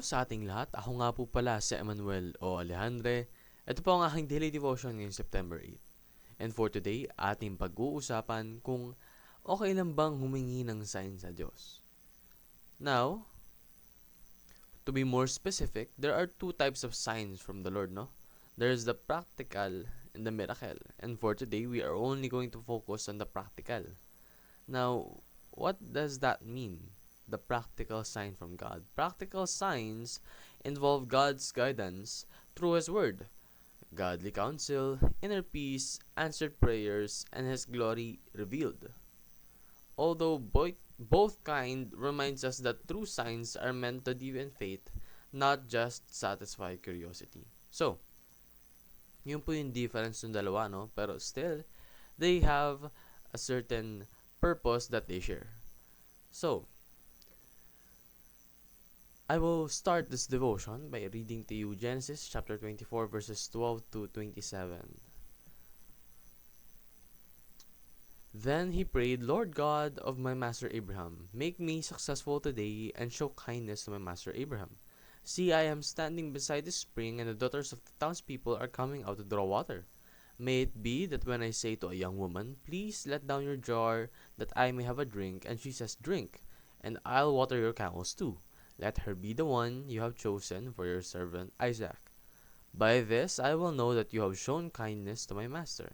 po sa ating lahat. Ako nga po pala si Emmanuel o Alejandre. Ito po ang aking daily devotion ngayong September 8. And for today, ating pag-uusapan kung okay lang bang humingi ng sign sa Diyos. Now, to be more specific, there are two types of signs from the Lord, no? There's the practical and the miracle. And for today, we are only going to focus on the practical. Now, what does that mean? The practical sign from God. Practical signs involve God's guidance through His Word, godly counsel, inner peace, answered prayers, and His glory revealed. Although both kind reminds us that true signs are meant to deepen faith, not just satisfy curiosity. So, yun po yung difference ng dalawa, no? Pero still, they have a certain purpose that they share. So, I will start this devotion by reading to you Genesis chapter 24 verses 12 to 27. Then he prayed, Lord God of my master Abraham, make me successful today and show kindness to my master Abraham. See, I am standing beside the spring, and the daughters of the townspeople are coming out to draw water. May it be that when I say to a young woman, please let down your jar that I may have a drink, and she says, drink, and I'll water your camels too. Let her be the one you have chosen for your servant Isaac. By this I will know that you have shown kindness to my master.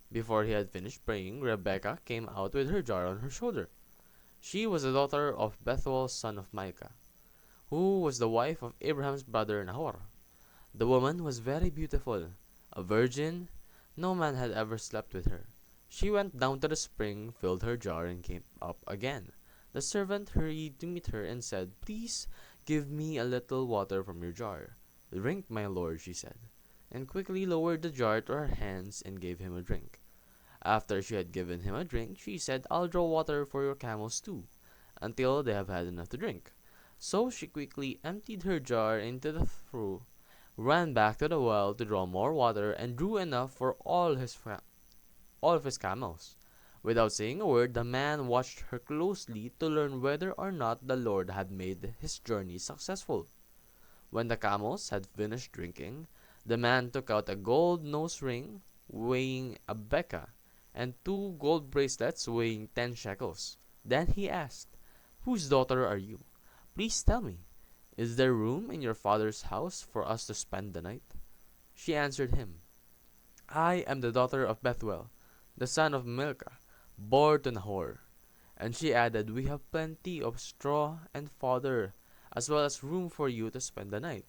Before he had finished praying, Rebekah came out with her jar on her shoulder. She was the daughter of Bethuel son of Micah, who was the wife of Abraham's brother Nahor. The woman was very beautiful, a virgin. No man had ever slept with her. She went down to the spring, filled her jar, and came up again. The servant hurried to meet her and said, please give me a little water from your jar. Drink, my lord, she said, and quickly lowered the jar to her hands and gave him a drink. After she had given him a drink, she said, I'll draw water for your camels too, until they have had enough to drink. So she quickly emptied her jar into the trough, ran back to the well to draw more water, and drew enough for all of his camels. Without saying a word, the man watched her closely to learn whether or not the Lord had made his journey successful. When the camels had finished drinking, the man took out a gold nose ring weighing a beka and 2 gold bracelets weighing 10 shekels. Then he asked, whose daughter are you? Please tell me. Is there room in your father's house for us to spend the night? She answered him, I am the daughter of Bethuel, the son of Milcah, born to Nahor. And she added, we have plenty of straw and fodder, as well as room for you to spend the night.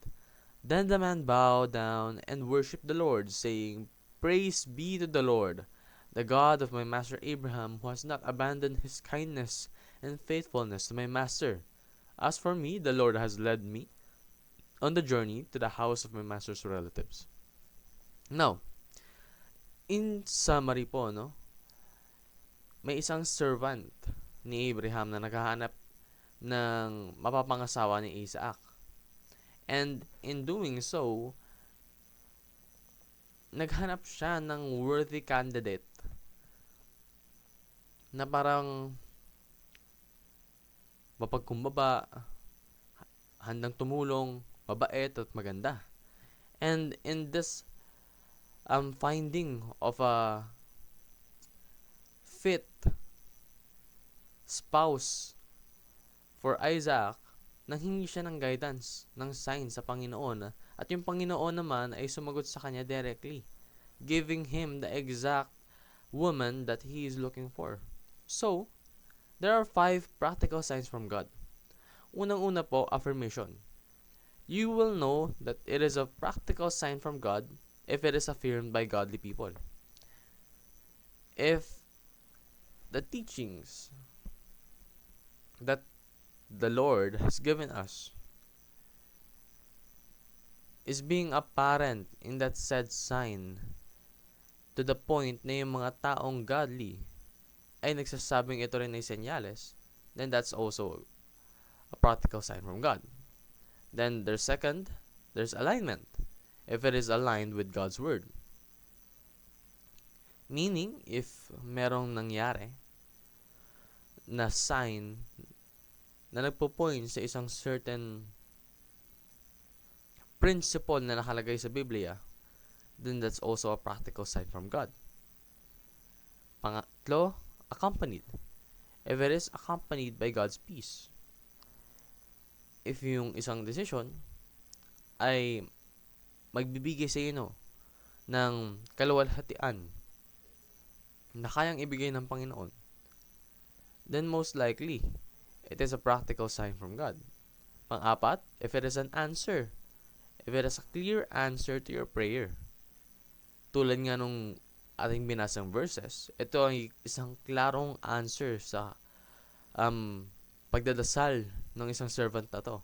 Then the man bowed down and worshipped the Lord, saying, Praise be to the Lord, the God of my master Abraham, who has not abandoned his kindness and faithfulness to my master. As for me, the Lord has led me on the journey to the house of my master's relatives. Now, in summary po, no, may isang servant ni Abraham na naghahanap ng mapapangasawa ni Isaac. And in doing so, naghanap siya ng worthy candidate na parang mapagkumbaba, handang tumulong, mabait at maganda. And in this finding of a fit spouse for Isaac, nanghingi siya ng guidance, ng sign sa Panginoon. At yung Panginoon naman ay sumagot sa kanya directly, giving him the exact woman that he is looking for. So, there are 5 practical signs from God. Unang-una po, affirmation. You will know that it is a practical sign from God if it is affirmed by godly people. If the teachings that the Lord has given us is being apparent in that said sign to the point na yung mga taong godly ay nagsasabing ito rin ay senyales, then that's also a practical sign from God. Then there's alignment. If it is aligned with God's Word. Meaning, if merong nangyari na sign na nagpo-point sa isang certain principle na nakalagay sa Biblia, then that's also a practical sign from God. Pangatlo, accompanied. If it is accompanied by God's peace. If yung isang decision ay magbibigay sa inyo ng kaluwalhatian na kayang ibigay ng Panginoon, then most likely, it is a practical sign from God. Pang-apat, if it is an answer. If it is a clear answer to your prayer. Tulad nga nung ating binasang verses, ito ay isang klarong answer sa pagdadasal ng isang servant na to.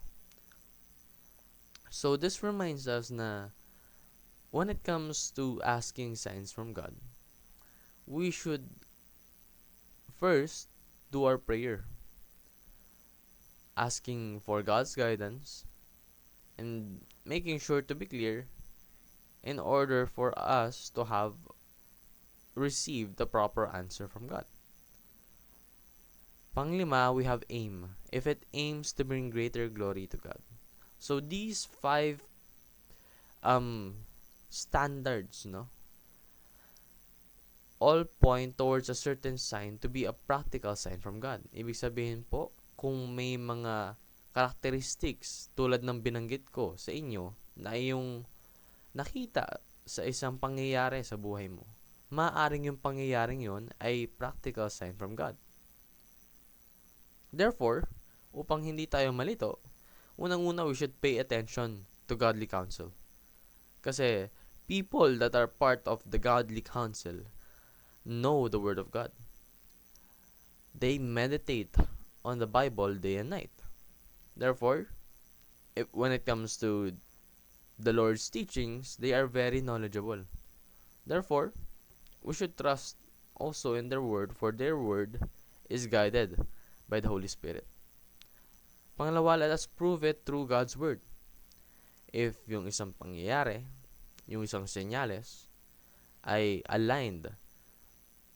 So this reminds us na when it comes to asking signs from God, we should first do our prayer, asking for God's guidance and making sure to be clear in order for us to have received the proper answer from God. Panglima, we have aim. If it aims to bring greater glory to God. So these 5 standards, no, all point towards a certain sign to be a practical sign from God. Ibig sabihin po, kung may mga characteristics tulad ng binanggit ko sa inyo na yung nakita sa isang pangyayari sa buhay mo, maaaring yung pangyayaring yon ay practical sign from God. Therefore, upang hindi tayo malito, unang-una we should pay attention to godly counsel. Kasi people that are part of the godly counsel know the Word of God. They meditate on the Bible day and night. Therefore, when it comes to the Lord's teachings, they are very knowledgeable. Therefore, we should trust also in their word, for their word is guided by the Holy Spirit. Pangalawa, let us prove it through God's word. If yung isang pangyayari, yung isang senyales, ay aligned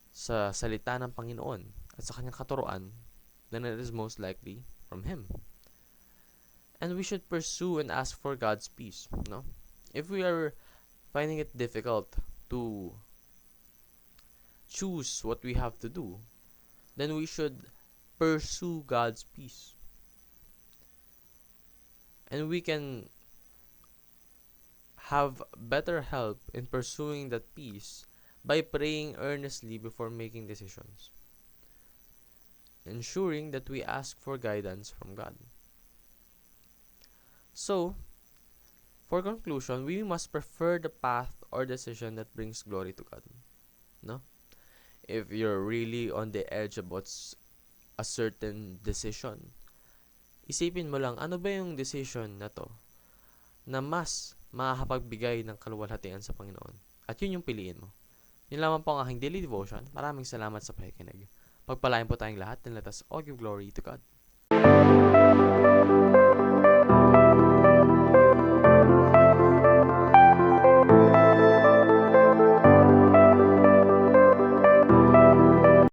sa salita ng Panginoon at sa kanyang katuruan, then it is most likely from Him. And we should pursue and ask for God's peace. No? If we are finding it difficult to choose what we have to do, then we should pursue God's peace. And we can have better help in pursuing that peace by praying earnestly before making decisions, ensuring that we ask for guidance from God. So, for conclusion, we must prefer the path or decision that brings glory to God. No? If you're really on the edge about a certain decision, isipin mo lang, ano ba yung decision na to na mas makakapagbigay ng kaluwalhatian sa Panginoon? At yun yung piliin mo. Yun lamang po ang aking daily devotion. Maraming salamat sa pakikinig. Pagpalain po tayong lahat and let us all give glory to God.